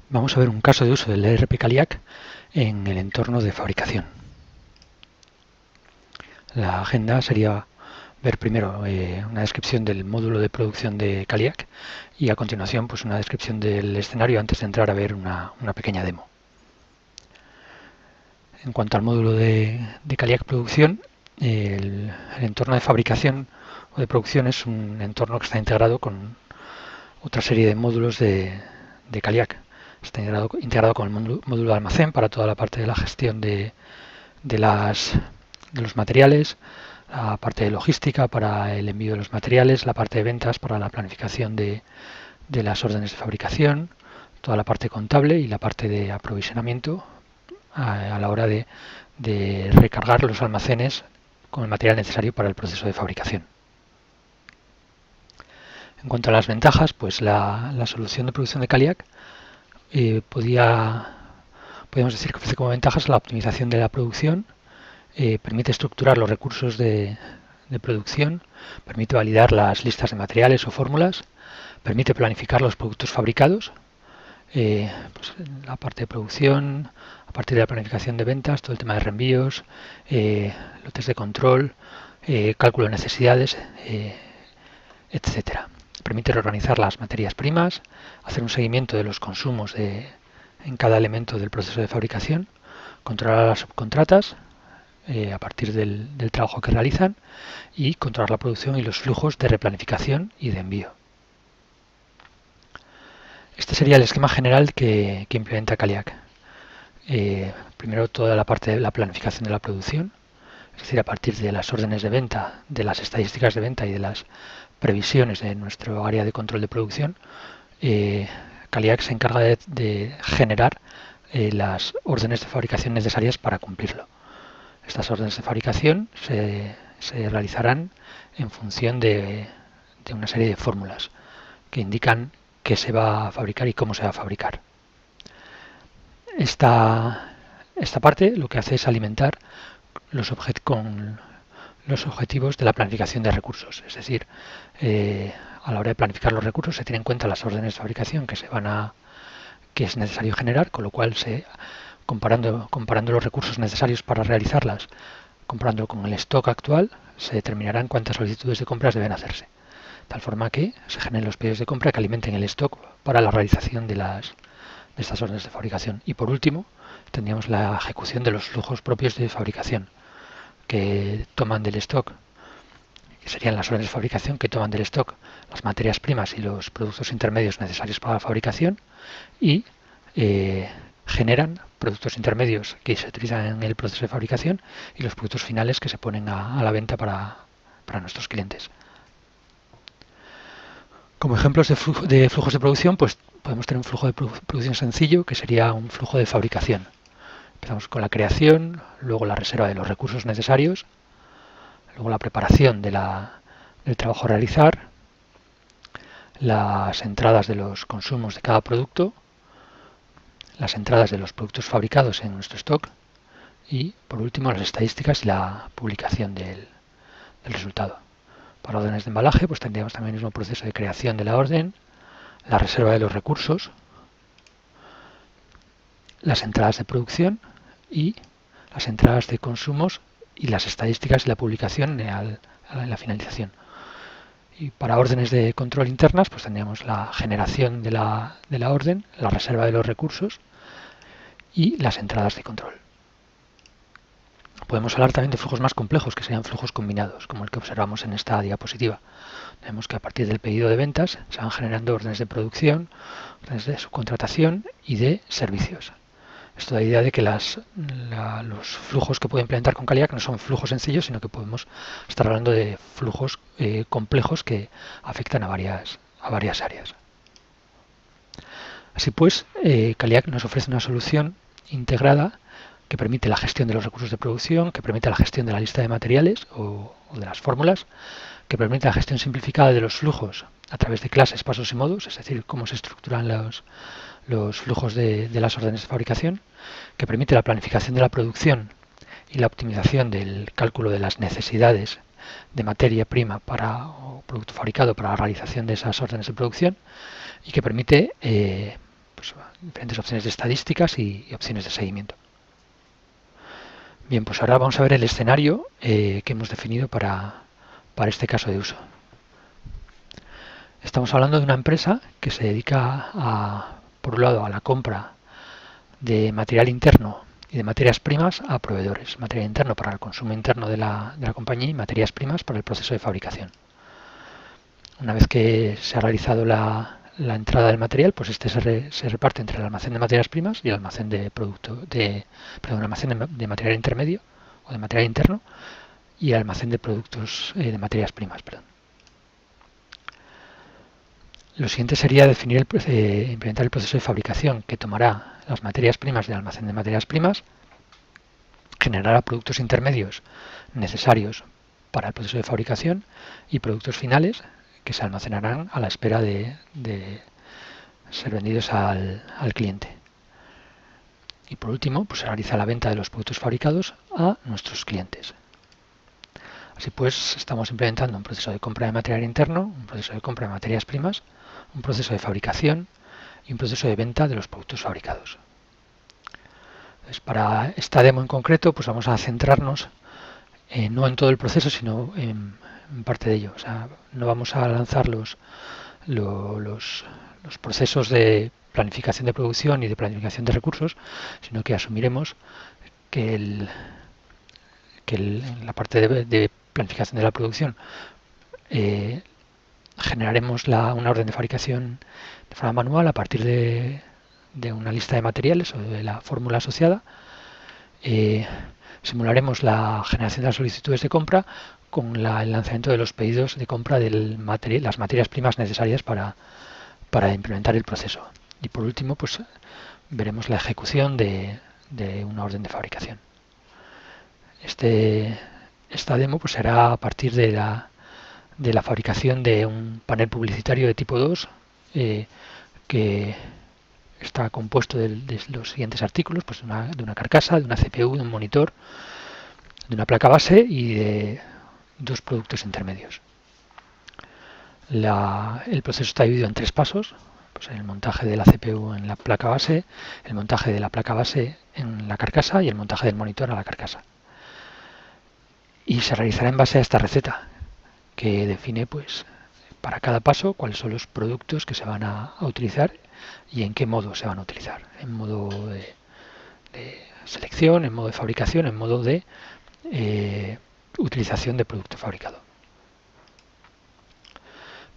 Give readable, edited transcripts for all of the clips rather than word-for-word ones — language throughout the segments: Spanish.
Vamos a ver un caso de uso del ERP Caliac en el entorno de fabricación. La agenda sería ver primero una descripción del módulo de producción de Caliac y a continuación pues una descripción del escenario antes de entrar a ver una pequeña demo. En cuanto al módulo de Caliac Producción, el entorno de fabricación o de producción es un entorno que está integrado con otra serie de módulos de Caliac. Está integrado con el módulo de almacén para toda la parte de la gestión de los materiales, la parte de logística para el envío de los materiales, la parte de ventas para la planificación de las órdenes de fabricación, toda la parte contable y la parte de aprovisionamiento a la hora de recargar los almacenes con el material necesario para el proceso de fabricación. En cuanto a las ventajas, pues la solución de producción de Caliac podríamos decir que ofrece como ventajas la optimización de la producción, permite estructurar los recursos de producción, permite validar las listas de materiales o fórmulas, permite planificar los productos fabricados, pues la parte de producción, a partir de la planificación de ventas, todo el tema de reenvíos, lotes de control, cálculo de necesidades, etcétera. Permite reorganizar las materias primas, hacer un seguimiento de los consumos en cada elemento del proceso de fabricación, controlar las subcontratas a partir del trabajo que realizan y controlar la producción y los flujos de replanificación y de envío. Este sería el esquema general que implementa Caliac. Primero toda la parte de la planificación de la producción, es decir, a partir de las órdenes de venta, de las estadísticas de venta y de las previsiones de nuestro área de control de producción, Caliac se encarga de generar las órdenes de fabricación necesarias para cumplirlo. Estas órdenes de fabricación se realizarán en función de una serie de fórmulas que indican qué se va a fabricar y cómo se va a fabricar. Esta parte lo que hace es alimentar con los objetivos de la planificación de recursos. Es decir, a la hora de planificar los recursos se tienen en cuenta las órdenes de fabricación que es necesario generar, con lo cual comparando los recursos necesarios para realizarlas, comparándolo con el stock actual, se determinarán cuántas solicitudes de compras deben hacerse. De tal forma que se generen los pedidos de compra que alimenten el stock para la realización de estas órdenes de fabricación. Y por último, tendríamos la ejecución de los flujos propios de fabricación que toman del stock, que serían las órdenes de fabricación que toman del stock las materias primas y los productos intermedios necesarios para la fabricación y generan productos intermedios que se utilizan en el proceso de fabricación y los productos finales que se ponen a la venta para nuestros clientes. Como ejemplos de flujos de producción, pues podemos tener un flujo de producción sencillo, que sería un flujo de fabricación. Empezamos con la creación, luego la reserva de los recursos necesarios, luego la preparación del trabajo a realizar, las entradas de los consumos de cada producto, las entradas de los productos fabricados en nuestro stock y, por último, las estadísticas y la publicación del resultado. Para órdenes de embalaje, pues tendríamos también el mismo proceso de creación de la orden, la reserva de los recursos, las entradas de producción y las entradas de consumos y las estadísticas y la publicación en la finalización. Y para órdenes de control internas, pues tendríamos la generación de la orden, la reserva de los recursos y las entradas de control. Podemos hablar también de flujos más complejos, que serían flujos combinados, como el que observamos en esta diapositiva. Vemos que a partir del pedido de ventas se van generando órdenes de producción, órdenes de subcontratación y de servicios. Esto da idea de que los flujos que puede implementar con Caliac no son flujos sencillos, sino que podemos estar hablando de flujos complejos que afectan a varias áreas. Así pues, Caliac nos ofrece una solución integrada que permite la gestión de los recursos de producción, que permite la gestión de la lista de materiales o de las fórmulas, que permite la gestión simplificada de los flujos a través de clases, pasos y modos, es decir, cómo se estructuran los flujos de las órdenes de fabricación, que permite la planificación de la producción y la optimización del cálculo de las necesidades de materia prima o producto fabricado para la realización de esas órdenes de producción y que permite pues, diferentes opciones de estadísticas y opciones de seguimiento. Bien, pues ahora vamos a ver el escenario que hemos definido para este caso de uso. Estamos hablando de una empresa que se dedica por un lado, a la compra de material interno y de materias primas a proveedores. Material interno para el consumo interno de la compañía y materias primas para el proceso de fabricación. Una vez que se ha realizado la entrada del material, pues este se reparte entre el almacén de materias primas y el almacén de almacén de material intermedio o de material interno y el almacén de productos de materias primas. Lo siguiente sería implementar el proceso de fabricación que tomará las materias primas del almacén de materias primas, generará productos intermedios necesarios para el proceso de fabricación y productos finales que se almacenarán a la espera de ser vendidos al cliente. Y por último, pues se realiza la venta de los productos fabricados a nuestros clientes. Así pues, estamos implementando un proceso de compra de material interno, un proceso de compra de materias primas, un proceso de fabricación y un proceso de venta de los productos fabricados. Entonces, para esta demo en concreto, pues vamos a centrarnos no en todo el proceso, sino en parte de ello. O sea, no vamos a lanzar los procesos de planificación de producción y de planificación de recursos, sino que asumiremos que la parte de planificación de la producción generaremos una orden de fabricación de forma manual a partir de una lista de materiales o de la fórmula asociada. Simularemos la generación de las solicitudes de compra con el lanzamiento de los pedidos de compra de las materias primas necesarias para implementar el proceso. Y por último, pues veremos la ejecución de una orden de fabricación. Esta demo pues será a partir de la fabricación de un panel publicitario de tipo 2 que está compuesto de los siguientes artículos, pues de una carcasa, de una CPU, de un monitor, de una placa base y de dos productos intermedios. El proceso está dividido en 3 pasos, pues el montaje de la CPU en la placa base, el montaje de la placa base en la carcasa y el montaje del monitor a la carcasa. Y se realizará en base a esta receta que define pues para cada paso cuáles son los productos que se van a utilizar y en qué modo se van a utilizar. En modo de selección, en modo de fabricación, en modo de utilización de producto fabricado.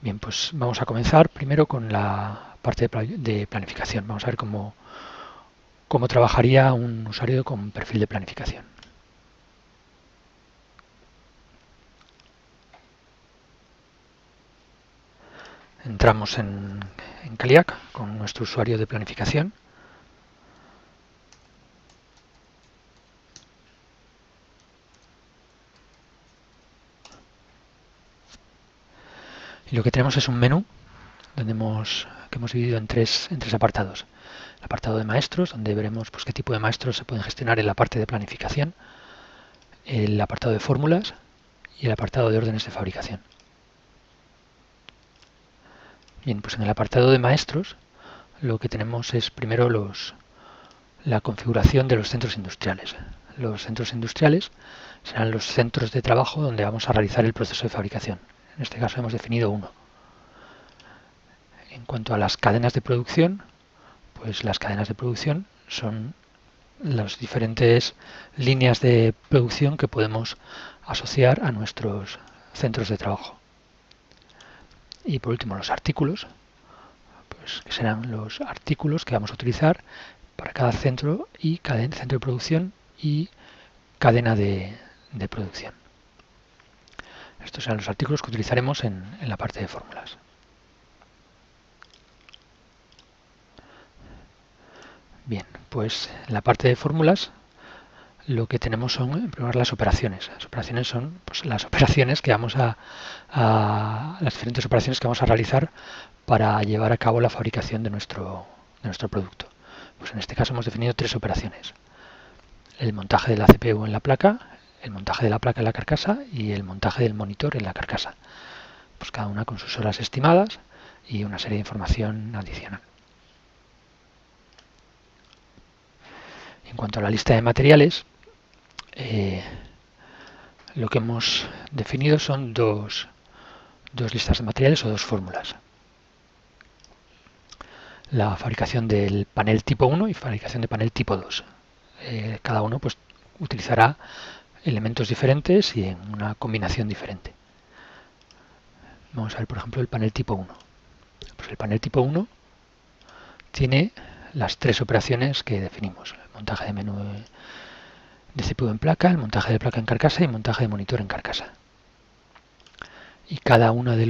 Bien, pues vamos a comenzar primero con la parte de planificación. Vamos a ver cómo trabajaría un usuario con perfil de planificación. Entramos en Caliac con nuestro usuario de planificación. Y lo que tenemos es un menú donde que hemos dividido en tres apartados. El apartado de maestros, donde veremos pues, qué tipo de maestros se pueden gestionar en la parte de planificación. El apartado de fórmulas y el apartado de órdenes de fabricación. Bien, pues en el apartado de maestros lo que tenemos es primero la configuración de los centros industriales. Los centros industriales serán los centros de trabajo donde vamos a realizar el proceso de fabricación. En este caso hemos definido uno. En cuanto a las cadenas de producción, pues las cadenas de producción son las diferentes líneas de producción que podemos asociar a nuestros centros de trabajo. Y por último los artículos, pues que serán los artículos que vamos a utilizar para cada centro centro de producción y cadena de producción. Estos serán los artículos que utilizaremos en la parte de fórmulas. Bien, pues en la parte de fórmulas lo que tenemos son, en primer lugar, las operaciones. Las operaciones son pues, las operaciones que vamos las diferentes operaciones que vamos a realizar para llevar a cabo la fabricación de nuestro producto. Pues en este caso hemos definido 3 operaciones. El montaje de la CPU en la placa, el montaje de la placa en la carcasa y el montaje del monitor en la carcasa. Pues cada una con sus horas estimadas y una serie de información adicional. En cuanto a la lista de materiales, lo que hemos definido son dos listas de materiales o dos fórmulas. La fabricación del panel tipo 1 y fabricación de panel tipo 2. Cada uno pues utilizará elementos diferentes y en una combinación diferente. Vamos a ver, por ejemplo, el panel tipo 1. Pues el panel tipo 1 tiene las tres operaciones que definimos: el montaje de menú de CPU en placa, el montaje de placa en carcasa y el montaje de monitor en carcasa. Y cada una de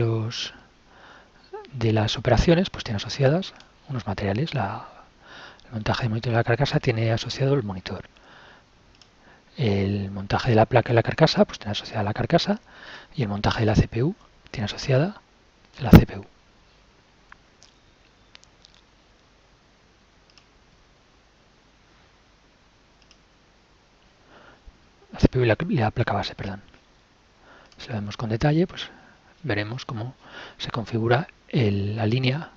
las operaciones pues tiene asociadas unos materiales. El montaje de monitor de la carcasa tiene asociado el monitor. El montaje de la placa en la carcasa pues tiene asociada la carcasa, y el montaje de la CPU tiene asociada la CPU. La CPU y la placa base, perdón. Si lo vemos con detalle, pues veremos cómo se configura la línea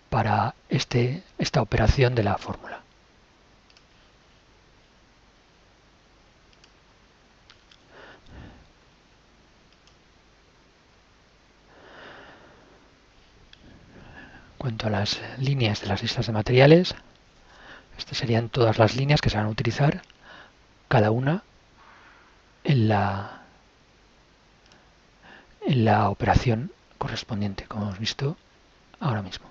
para esta operación de la fórmula. En cuanto a las líneas de las listas de materiales, estas serían todas las líneas que se van a utilizar, cada una en la operación correspondiente, como hemos visto ahora mismo.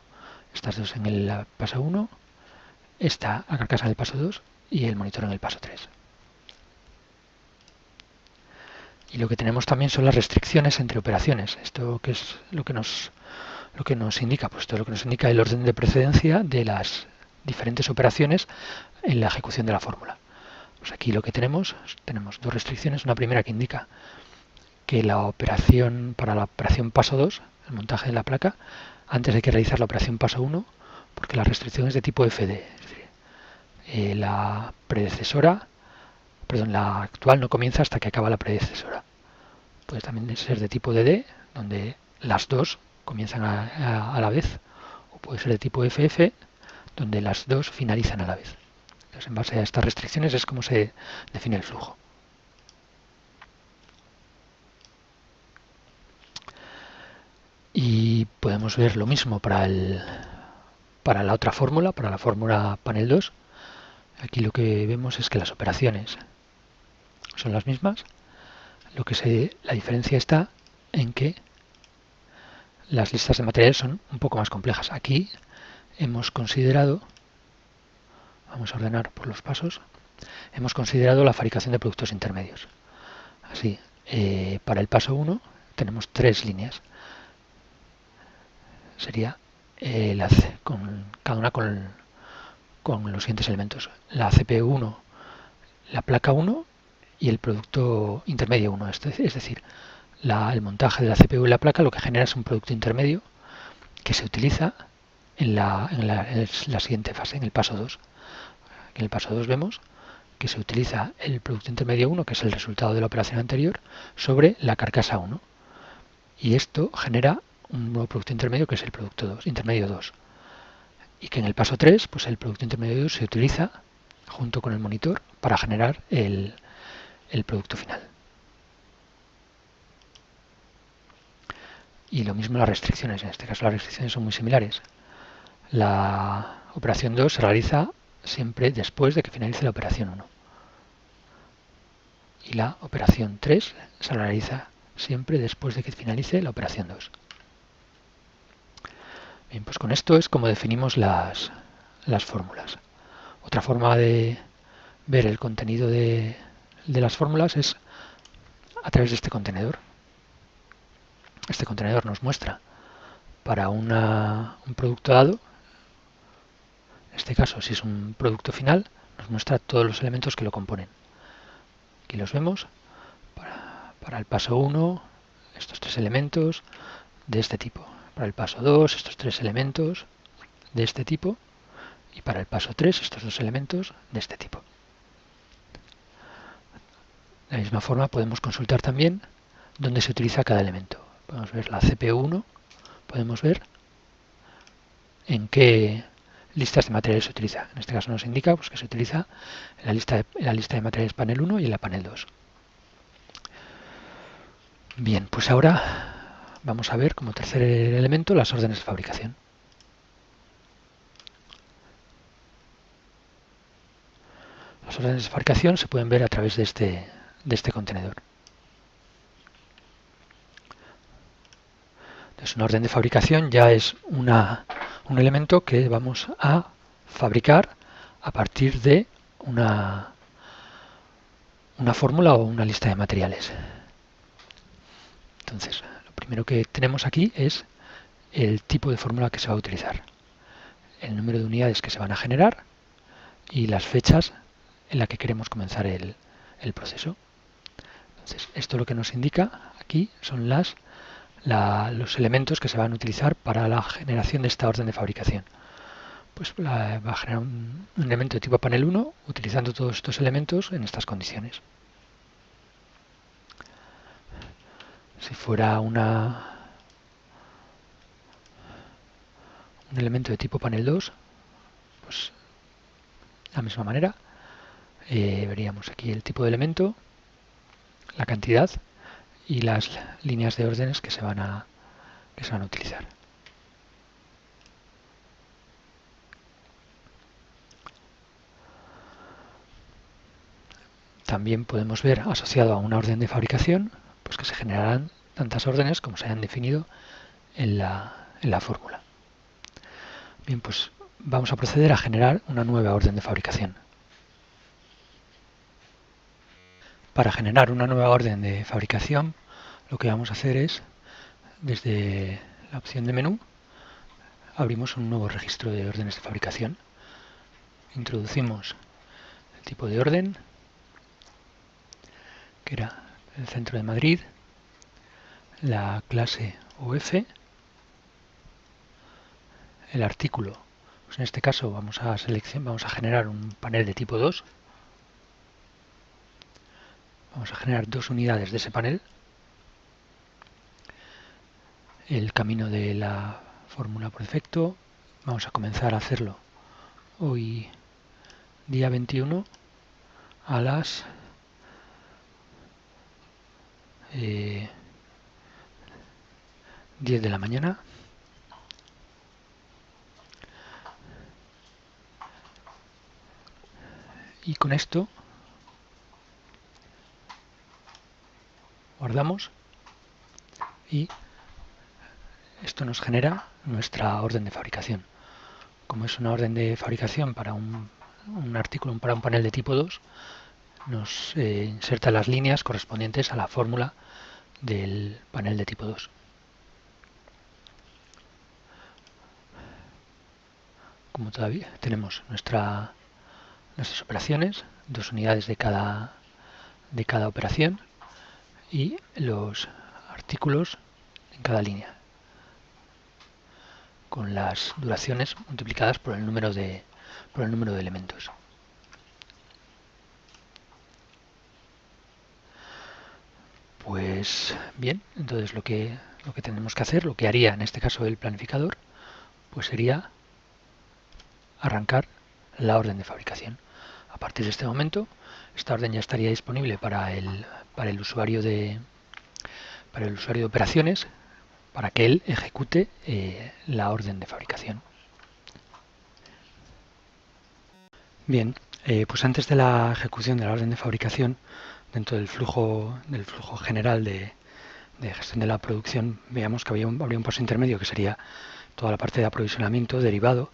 Estas dos en el paso 1, esta la carcasa en el paso 2 y el monitor en el paso 3. Y lo que tenemos también son las restricciones entre operaciones. ¿Esto qué es lo que nos indica? Pues esto es lo que nos indica el orden de precedencia de las diferentes operaciones en la ejecución de la fórmula. Pues aquí lo que tenemos dos restricciones. Una primera que indica que para la operación paso 2, el montaje de la placa, antes hay que realizar la operación paso 1, porque la restricción es de tipo FD. Es decir, la actual no comienza hasta que acaba la predecesora. Puede también ser de tipo DD, donde las dos comienzan a la vez, o puede ser de tipo FF, donde las dos finalizan a la vez. Entonces, en base a estas restricciones es como se define el flujo. Y podemos ver lo mismo para la otra fórmula, para la fórmula panel 2. Aquí lo que vemos es que las operaciones son las mismas. La diferencia está en que las listas de materiales son un poco más complejas. Aquí hemos considerado, vamos a ordenar por los pasos, hemos considerado la fabricación de productos intermedios. Así, para el paso 1 tenemos tres líneas. Sería cada una con los siguientes elementos: la CPU 1, la placa 1 y el producto intermedio 1. Es decir, el montaje de la CPU y la placa lo que genera es un producto intermedio que se utiliza en la siguiente fase, en el paso 2. En el paso 2 vemos que se utiliza el producto intermedio 1, que es el resultado de la operación anterior, sobre la carcasa 1. Y esto genera un nuevo producto intermedio, que es el producto intermedio 2. Y que en el paso 3, pues el producto intermedio 2 se utiliza junto con el monitor para generar el producto final. Y lo mismo las restricciones. En este caso las restricciones son muy similares. La operación 2 se realiza siempre después de que finalice la operación 1. Y la operación 3 se realiza siempre después de que finalice la operación 2. Bien, pues con esto es como definimos las fórmulas. Otra forma de ver el contenido de las fórmulas es a través de este contenedor. Este contenedor nos muestra para un producto dado, en este caso si es un producto final, nos muestra todos los elementos que lo componen. Aquí los vemos. Para el paso 1, estos tres elementos de este tipo. Para el paso 2, estos tres elementos de este tipo. Y para el paso 3, estos dos elementos de este tipo. De la misma forma podemos consultar también dónde se utiliza cada elemento. Podemos ver la CPU1, podemos ver en qué listas de materiales se utiliza. En este caso nos indica pues, que se utiliza en la lista de materiales panel 1 y en la panel 2. Bien, pues ahora vamos a ver como tercer elemento las órdenes de fabricación. Las órdenes de fabricación se pueden ver a través de este contenedor. Entonces, una orden de fabricación ya es un elemento que vamos a fabricar a partir de una fórmula o una lista de materiales. Entonces, lo primero que tenemos aquí es el tipo de fórmula que se va a utilizar, el número de unidades que se van a generar y las fechas en las que queremos comenzar el proceso. Entonces, esto lo que nos indica aquí son los elementos que se van a utilizar para la generación de esta orden de fabricación. Pues va a generar un elemento de tipo panel 1 utilizando todos estos elementos en estas condiciones. Si fuera un elemento de tipo panel 2, pues de la misma manera veríamos aquí el tipo de elemento, la cantidad y las líneas de órdenes que se van a utilizar. También podemos ver asociado a una orden de fabricación pues que se generarán tantas órdenes como se hayan definido en la fórmula. Bien, pues vamos a proceder a generar una nueva orden de fabricación. Para generar una nueva orden de fabricación, lo que vamos a hacer es, desde la opción de menú, abrimos un nuevo registro de órdenes de fabricación. Introducimos el tipo de orden, que era el centro de Madrid, la clase OF, el artículo. Pues en este caso vamos a generar un panel de tipo 2. Vamos a generar 2 unidades de ese panel. El camino de la fórmula por defecto, vamos a comenzar a hacerlo hoy día 21 a las 10 de la mañana. Y con esto guardamos y esto nos genera nuestra orden de fabricación. Como es una orden de fabricación para un artículo, para un panel de tipo 2, nos inserta las líneas correspondientes a la fórmula del panel de tipo 2. Como todavía tenemos nuestras operaciones, 2 unidades de cada operación y los artículos en cada línea, con las duraciones multiplicadas por el número de elementos. Pues bien, entonces lo que tenemos que hacer, lo que haría en este caso el planificador, pues sería arrancar la orden de fabricación. A partir de este momento, esta orden ya estaría disponible para el usuario de operaciones, para que él ejecute la orden de fabricación. Bien, pues antes de la ejecución de la orden de fabricación, dentro del flujo general de gestión de la producción, veamos que habría un paso intermedio que sería toda la parte de aprovisionamiento derivado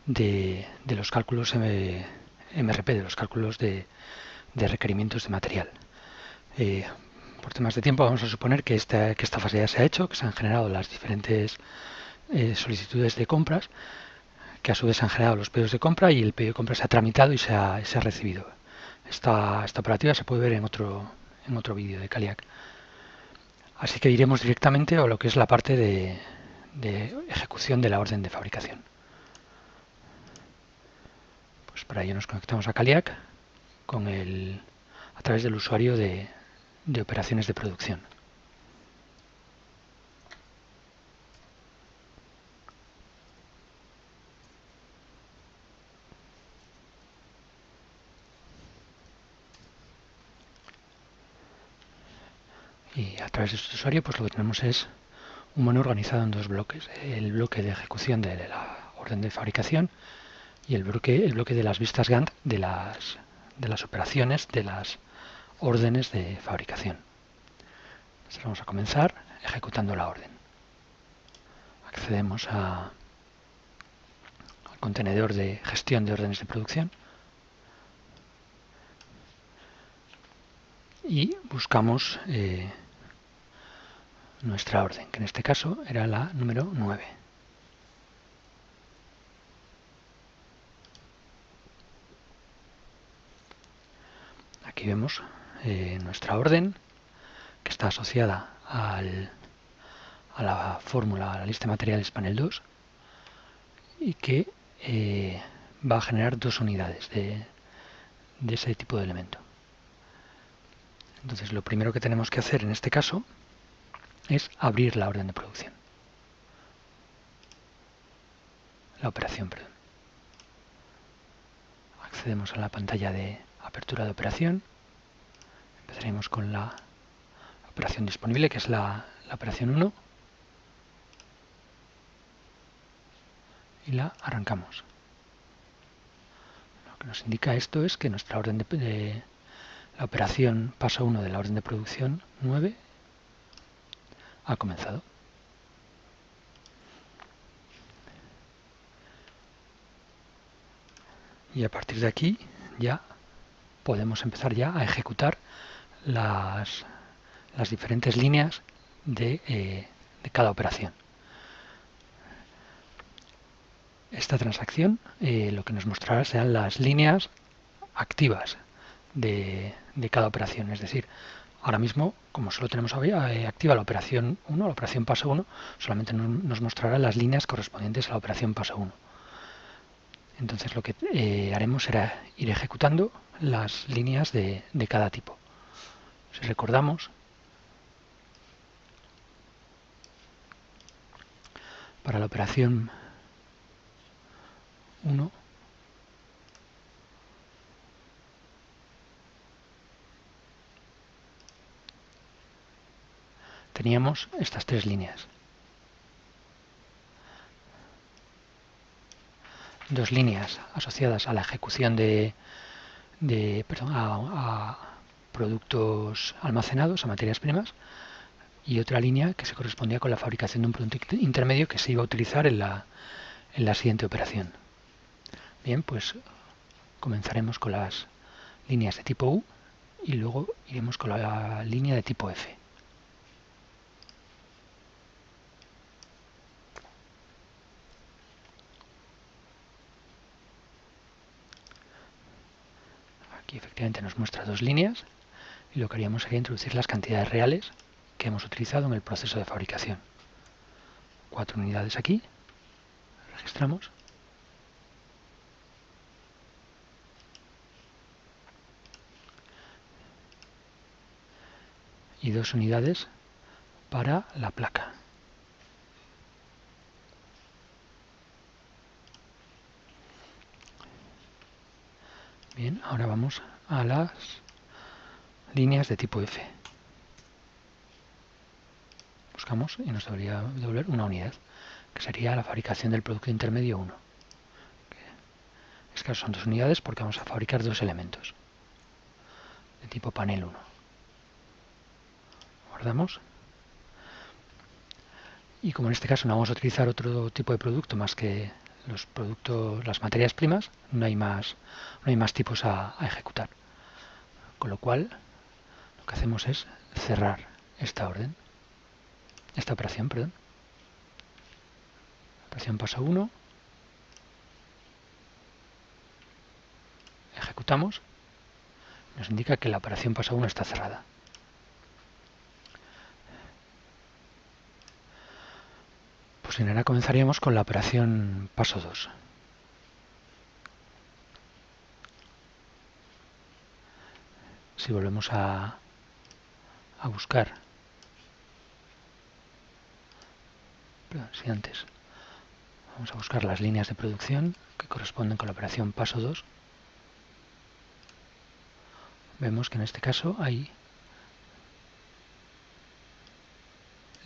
de los cálculos MRP, de los cálculos de requerimientos de material. Por temas de tiempo vamos a suponer que esta fase ya se ha hecho, que se han generado las diferentes solicitudes de compras, que a su vez se han generado los pedidos de compra y el pedido de compra se ha tramitado y se ha recibido. Esta operativa se puede ver en otro vídeo de Caliac. Así que iremos directamente a lo que es la parte de ejecución de la orden de fabricación. Pues para ello nos conectamos a Caliac a través del usuario de operaciones de producción. Y a través de este usuario pues lo que tenemos es un menú organizado en dos bloques. El bloque de ejecución de la orden de fabricación y el bloque de las vistas Gantt de las operaciones de las órdenes de fabricación. Entonces vamos a comenzar ejecutando la orden. Accedemos al contenedor de gestión de órdenes de producción y buscamos nuestra orden, que en este caso era la número 9. Aquí vemos nuestra orden, que está asociada a la fórmula, a la lista de materiales panel 2, y que va a generar 2 unidades de ese tipo de elemento. Entonces lo primero que tenemos que hacer en este caso es abrir la orden de producción. La operación, perdón. Accedemos a la pantalla de apertura de operación. Empezaremos con la operación disponible, que es la operación 1. Y la arrancamos. Lo que nos indica esto es que nuestra orden de la operación paso 1 de la orden de producción 9 ha comenzado. Y a partir de aquí ya podemos empezar ya a ejecutar las diferentes líneas de cada operación. Esta transacción lo que nos mostrará serán las líneas activas de cada operación. Es decir, ahora mismo, como solo tenemos activa la operación 1, la operación paso 1, solamente nos mostrará las líneas correspondientes a la operación paso 1. Entonces lo que haremos será ir ejecutando las líneas de cada tipo. Si recordamos, para la operación 1 teníamos estas 3 líneas. 2 líneas asociadas a la ejecución a productos almacenados, a materias primas, y otra línea que se correspondía con la fabricación de un producto intermedio que se iba a utilizar en la siguiente operación. Bien, pues comenzaremos con las líneas de tipo U y luego iremos con la línea de tipo F. Aquí efectivamente nos muestra 2 líneas y lo que haríamos sería introducir las cantidades reales que hemos utilizado en el proceso de fabricación. 4 unidades aquí, registramos. Y 2 unidades para la placa. Bien, ahora vamos a las líneas de tipo F. Buscamos y nos debería devolver una unidad, que sería la fabricación del producto intermedio 1. En este caso son 2 unidades porque vamos a fabricar 2 elementos de tipo panel 1. Guardamos. Y como en este caso no vamos a utilizar otro tipo de producto más que las materias primas, no hay más tipos a ejecutar. Con lo cual, lo que hacemos es cerrar esta operación, perdón. Operación paso 1. Ejecutamos. Nos indica que la operación paso 1 está cerrada. Pues ahora comenzaríamos con la operación paso 2. Si volvemos a buscar, perdón, si antes vamos a buscar las líneas de producción que corresponden con la operación paso 2, vemos que en este caso hay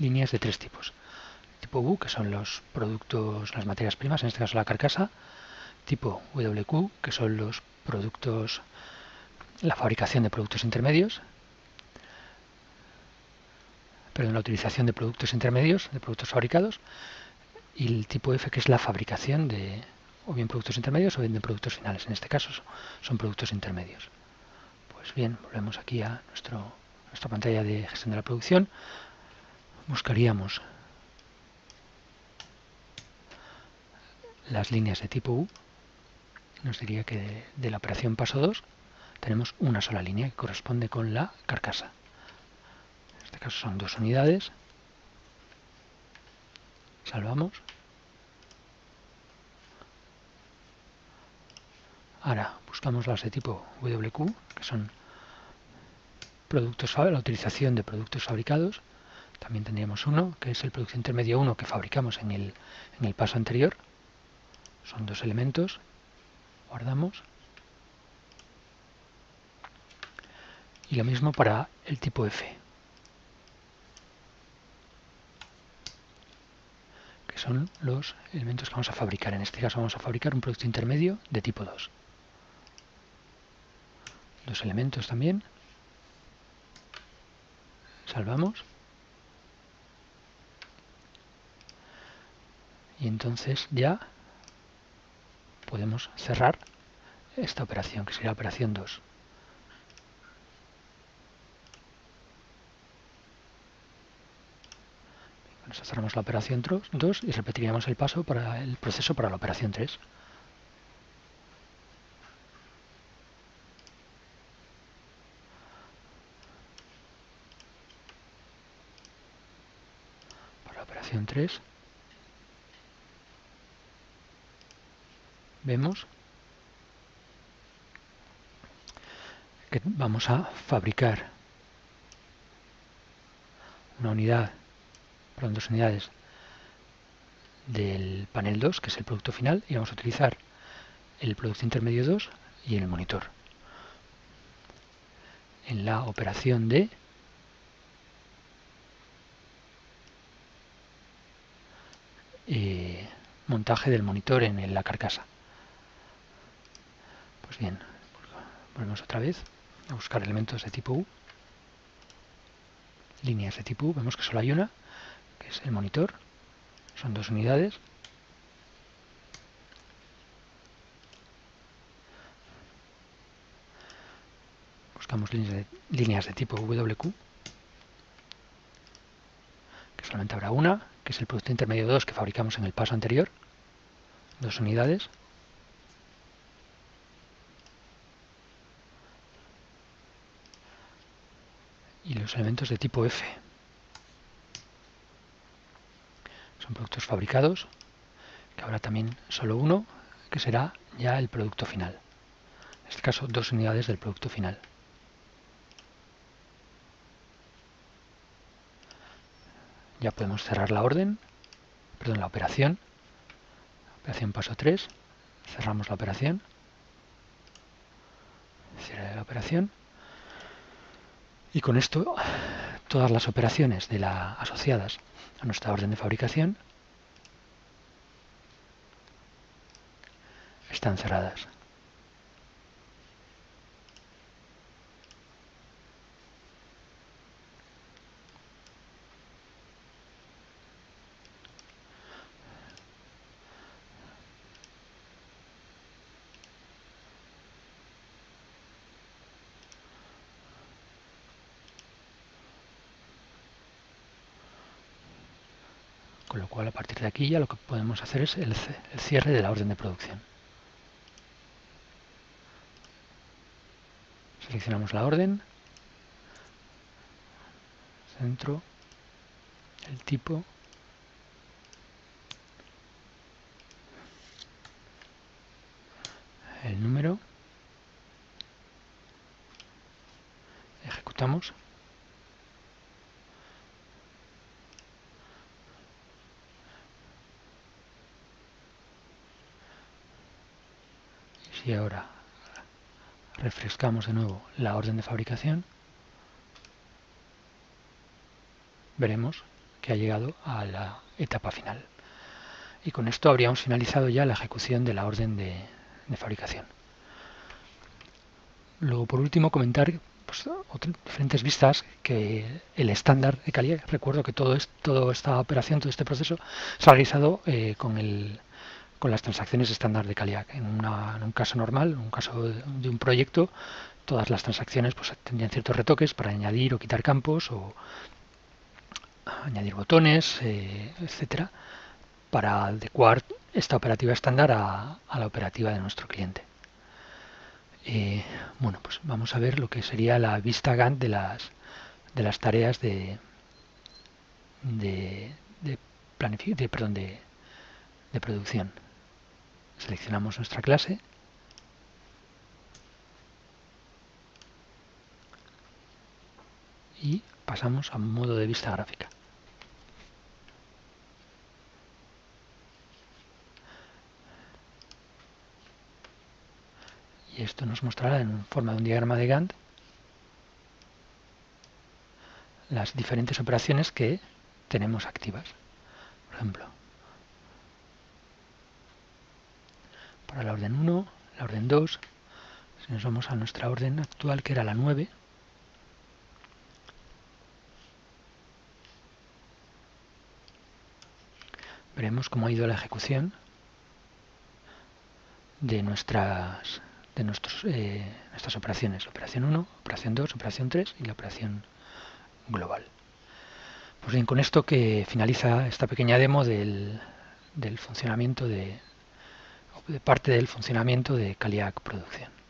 líneas de tres tipos. Tipo U, que son los productos, las materias primas, en este caso la carcasa. Tipo WQ, que son los productos, la fabricación de productos intermedios. Perdón, la utilización de productos intermedios, de productos fabricados. Y el tipo F, que es la fabricación de o bien productos intermedios o bien de productos finales. En este caso son productos intermedios. Pues bien, volvemos aquí a nuestra pantalla de gestión de la producción. Buscaríamos las líneas de tipo U. Nos diría que de la operación paso 2 tenemos una sola línea que corresponde con la carcasa. En este caso son 2 unidades. Salvamos. Ahora buscamos las de tipo WQ, que son productos, la utilización de productos fabricados. También tendríamos uno, que es el producto intermedio 1 que fabricamos en el paso anterior. Son 2 elementos. Guardamos. Y lo mismo para el tipo F, que son los elementos que vamos a fabricar. En este caso vamos a fabricar un producto intermedio de tipo 2. 2 elementos también. Salvamos. Y entonces ya podemos cerrar esta operación, que sería operación 2. Con esto cerramos la operación 2 y repetiríamos el paso para el proceso para la operación 3. Para la operación 3 vemos que vamos a fabricar una unidad, perdón, 2 unidades del panel 2, que es el producto final, y vamos a utilizar el producto intermedio 2 y el monitor. En la operación de montaje del monitor en la carcasa. Pues bien, volvemos otra vez a buscar elementos de tipo U. Líneas de tipo U, vemos que solo hay una, que es el monitor. Son 2 unidades. Buscamos líneas de tipo WQ, que solamente habrá una, que es el producto intermedio 2 que fabricamos en el paso anterior. 2 unidades. Y los elementos de tipo F. Son productos fabricados, que habrá también solo uno, que será ya el producto final. En este caso, 2 unidades del producto final. Ya podemos cerrar la orden, perdón, la operación. Operación paso 3. Cerramos la operación. Cierre la operación. Y con esto, todas las operaciones asociadas a nuestra orden de fabricación están cerradas. Con lo cual, a partir de aquí ya lo que podemos hacer es el cierre de la orden de producción. Seleccionamos la orden, centro, el tipo, el número, ejecutamos. Y si ahora refrescamos de nuevo la orden de fabricación, veremos que ha llegado a la etapa final. Y con esto habríamos finalizado ya la ejecución de la orden de fabricación. Luego, por último, comentar pues, diferentes vistas que el estándar de calidad. Recuerdo que toda esta operación, todo este proceso se ha realizado con las transacciones estándar de calidad. En un caso normal, en un caso de un proyecto, todas las transacciones pues, tendrían ciertos retoques para añadir o quitar campos o añadir botones, etcétera, para adecuar esta operativa estándar a la operativa de nuestro cliente. Bueno, pues vamos a ver lo que sería la vista Gantt de las tareas de, de producción. Seleccionamos nuestra clase y pasamos a modo de vista gráfica. Y esto nos mostrará en forma de un diagrama de Gantt las diferentes operaciones que tenemos activas. Por ejemplo, para la orden 1, la orden 2, si nos vamos a nuestra orden actual, que era la 9, veremos cómo ha ido la ejecución de nuestras operaciones. Operación 1, operación 2, operación 3 y la operación global. Pues bien, con esto que finaliza esta pequeña demo del funcionamiento de parte del funcionamiento de Caliac Producción.